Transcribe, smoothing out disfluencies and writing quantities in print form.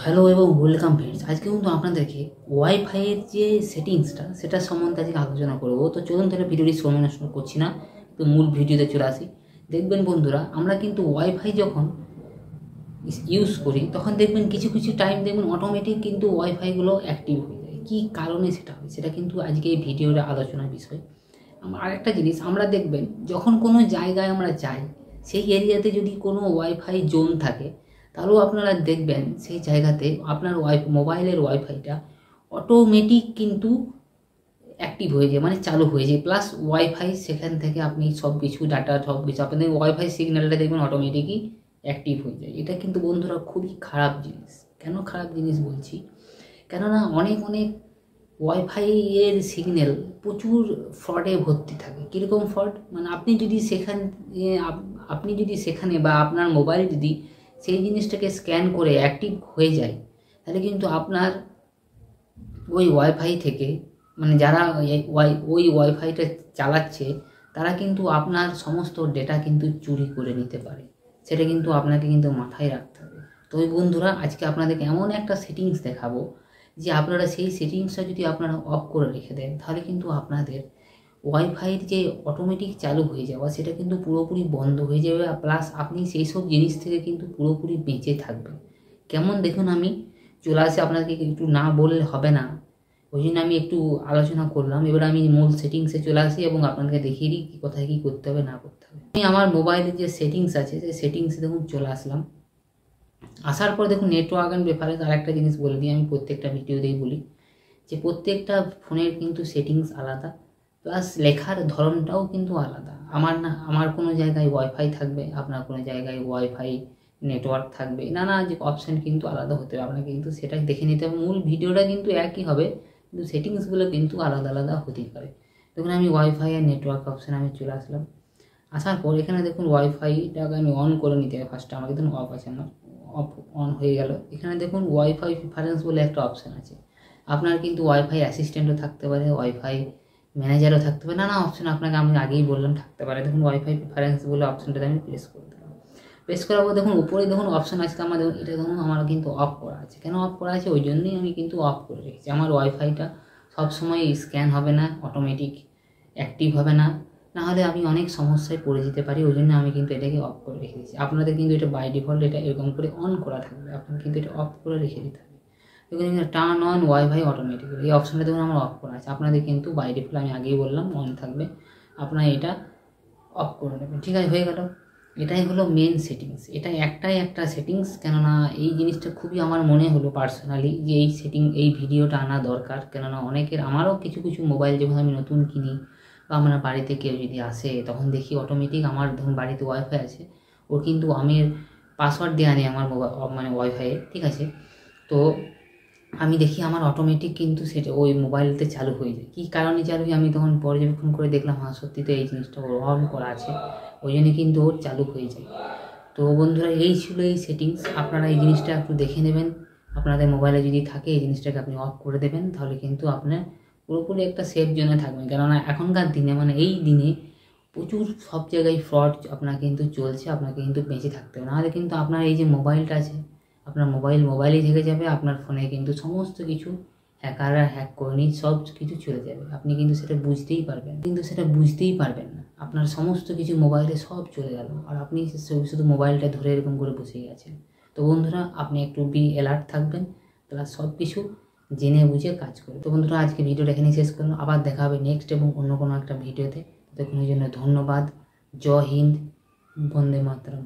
Hello এবং welcome friends. আজকে কিন্তু আপনাদেরকে ওয়াইফাইয়ের যে সেটিংসটা সেটা সম্বন্ধে আজকে আলোচনা করবো। তো চলুন তাহলে ভিডিওটি সময় নষ্ট করছি না, তো মূল ভিডিওতে চলে আসি। দেখবেন বন্ধুরা, আমরা কিন্তু ওয়াইফাই যখন ইউজ করি তখন দেখবেন কিছু কিছু টাইম দেখবেন অটোমেটিক কিন্তু ওয়াইফাইগুলো অ্যাক্টিভ হয়ে যায়। কী কারণে সেটা হয় সেটা কিন্তু আজকে এই ভিডিওর আলোচনার বিষয়। আরেকটা জিনিস আমরা দেখবেন, যখন কোনো জায়গায় আমরা যাই সেই এরিয়াতে যদি কোনো ওয়াইফাই জোন থাকে তাহলেও আপনারা দেখবেন সেই জায়গাতে আপনার মোবাইলের ওয়াইফাইটা অটোমেটিক কিন্তু অ্যাক্টিভ হয়ে যায়, মানে চালু হয়ে যায়। প্লাস ওয়াইফাই সেখান থেকে আপনি সব কিছু ডাটা সব কিছু আপনাদের ওয়াইফাই সিগন্যালটা দেখবেন অটোমেটিকই অ্যাক্টিভ হয়ে যায়। এটা কিন্তু বন্ধুরা খুবই খারাপ জিনিস। কেন খারাপ জিনিস বলছি, কেননা অনেক ওয়াইফাই এর সিগন্যাল প্রচুর ফ্রডে ভর্তি থাকে। কীরকম ফ্রড, মানে আপনি যদি সেখানে বা আপনার মোবাইল যদি সেই জিনিসটাকে স্ক্যান করে অ্যাক্টিভ হয়ে যায়, তাহলে কিন্তু আপনার ওই ওয়াইফাই থেকে, মানে যারা ওই ওয়াইফাইটা চালাচ্ছে তারা কিন্তু আপনার সমস্ত ডেটা কিন্তু চুরি করে নিতে পারে। সেটা কিন্তু আপনাকে কিন্তু মাথায় রাখতে হবে। তো ওই বন্ধুরা, আজকে আপনাদেরকে এমন একটা সেটিংস দেখাবো যে আপনারা সেই সেটিংসটা যদি আপনারা অফ করে রেখে দেন তাহলে কিন্তু আপনাদের ওয়াইফাইয়ের যে অটোমেটিক চালু হয়ে যাওয়া সেটা কিন্তু পুরোপুরি বন্ধ হয়ে যাবে। প্লাস আপনি সেই সব জিনিস থেকে কিন্তু পুরোপুরি বেঁচে থাকবেন। কেমন দেখুন, আমি চলে আসি, আপনাকে একটু না বললে হবে না, ওই জন্য আমি একটু আলোচনা করলাম। এবার আমি মূল সেটিংসে চলে আসি এবং আপনাদেরকে দেখিয়ে দিই কোথায় কী করতে হবে না করতে হবে। আমি আমার মোবাইলের যে সেটিংস আছে সেই সেটিংসে দেখুন চলে আসলাম। আসার পর দেখুন নেটওয়ার্ক অ্যান্ড প্রেফারেন্স, আর একটা জিনিস বলে দিই, আমি প্রত্যেকটা ভিডিওতেই বলি যে প্রত্যেকটা ফোনের কিন্তু সেটিংস আলাদা, প্লাস লেখার ধরনটাও কিন্তু আলাদা। আমার কোনো জায়গায় ওয়াইফাই থাকবে, আপনার কোনো জায়গায় ওয়াইফাই নেটওয়ার্ক থাকবে, নানা যে অপশান কিন্তু আলাদা হতে হবে। আপনাকে কিন্তু সেটা দেখে নিতে হবে। মূল ভিডিওটা কিন্তু একই হবে, কিন্তু সেটিংসগুলো কিন্তু আলাদা আলাদা হতেই পারে। দেখুন আমি ওয়াইফাই আর নেটওয়ার্ক অপশানে আমি চলে আসলাম। আসার পর এখানে দেখুন ওয়াইফাইটাকে আমি অন করে নিতে হবে। ফার্স্টে আমাকে দেখুন অফ আছে, আমার অফ অন হয়ে গেল। এখানে দেখুন ওয়াইফাই প্রিফারেন্স বলে একটা অপশান আছে। আপনার কিন্তু ওয়াইফাই অ্যাসিস্ট্যান্টও থাকতে পারে, ওয়াইফাই ম্যানেজারও থাকতে পারে, নানা অপশান আপনাকে আমি আগেই বললাম থাকতে পারে। দেখুন ওয়াইফাই প্রিফারেন্স বলে অপশানটাতে আমি প্রেস করে দিলাম। প্রেস করার পর দেখুন উপরে দেখুন অপশান আছে আমার, দেখুন এটা দেখুন আমার কিন্তু অফ করা আছে। কেন অফ করা আছে, ওই জন্যই আমি কিন্তু অফ করে রেখেছি। আমার ওয়াইফাইটা সবসময় স্ক্যান হবে না, অটোমেটিক অ্যাক্টিভ হবে না, নাহলে আমি অনেক সমস্যায় পড়ে যেতে পারি। ওই জন্য আমি কিন্তু এটাকে অফ করে রেখে দিচ্ছি। আপনাদের কিন্তু এটা বাই ডিফল্ট এটা এরকম করে অন করা থাকবে, আপনার কিন্তু এটা অফ করে রেখে দিতে হবে। দেখুন টার্ন অন ওয়াইফাই অটোমেটিক, এই অপশানটা দেখুন আমার অফ করা আছে। আপনাদের কিন্তু বাই ডিফল্ট আমি আগেই বললাম অন থাকবে, আপনারা এটা অফ করে নেবেন। ঠিক আছে, হয়ে গেল। এটাই হলো মেন সেটিংস। এটা একটাই একটা সেটিংস, কেননা এই জিনিসটা খুবই আমার মনে হলো পার্সোনালি যে এই ভিডিওটা আনা দরকার। কেননা আমারও কিছু মোবাইল যখন আমি নতুন কিনি বা আমার বাড়িতে কেউ যদি আসে তখন দেখি অটোমেটিক, আমার ধরুন বাড়িতে ওয়াইফাই আছে, ওর কিন্তু আমি পাসওয়ার্ড দেওয়া নেই আমার মোবাইল মানে ওয়াইফাইয়ে, ঠিক আছে। তো আমি দেখি আমার অটোমেটিক কিন্তু সেটা ওই মোবাইলতে চালু হয়ে যায়। কী কারণে চালু হয় আমি তখন পর্যবেক্ষণ করে দেখলাম, হ্যাঁ সত্যি তো এই জিনিসটা ওর অন করা আছে, ওই জন্য কিন্তু ওর চালু হয়ে যায়। তো বন্ধুরা, এই ছিল এই সেটিংস। আপনারা এই জিনিসটা একটু দেখে নেবেন। আপনাদের মোবাইলে যদি থাকে এই জিনিসটাকে আপনি অফ করে দেবেন, তাহলে কিন্তু আপনার পুরোপুরি একটা সেফ জোনে থাকবেন। কেননা এখনকার দিনে, মানে এই দিনে প্রচুর সব জায়গায় ফ্রড আপনার কিন্তু চলছে। আপনাকে কিন্তু বেঁচে থাকতে হবে, নাহলে কিন্তু আপনার এই যে মোবাইলটা আছে আপনার মোবাইলেই থেকে যাবে। আপনার ফোনে কিন্তু সমস্ত কিছু হ্যাকাররা হ্যাক করে নিয়ে সব কিছু চলে যাবে। আপনি কিন্তু সেটা বুঝতেই পারবেন না। আপনার সমস্ত কিছু মোবাইলে সব চলে গেল, আর আপনি শুধু মোবাইলটা ধরে এরকম করে বসে গেছেন। তো বন্ধুরা, আপনি একটু অ্যালার্ট থাকবেন, প্লাস সব কিছু জেনে বুঝে কাজ করবেন। তো বন্ধুরা, আজকে ভিডিওটা এখানেই শেষ করলাম। আবার দেখা হবে নেক্সট এবং অন্য কোনো একটা ভিডিওতে। ততক্ষণের জন্য ধন্যবাদ। জয় হিন্দ, বন্দে মাতরম।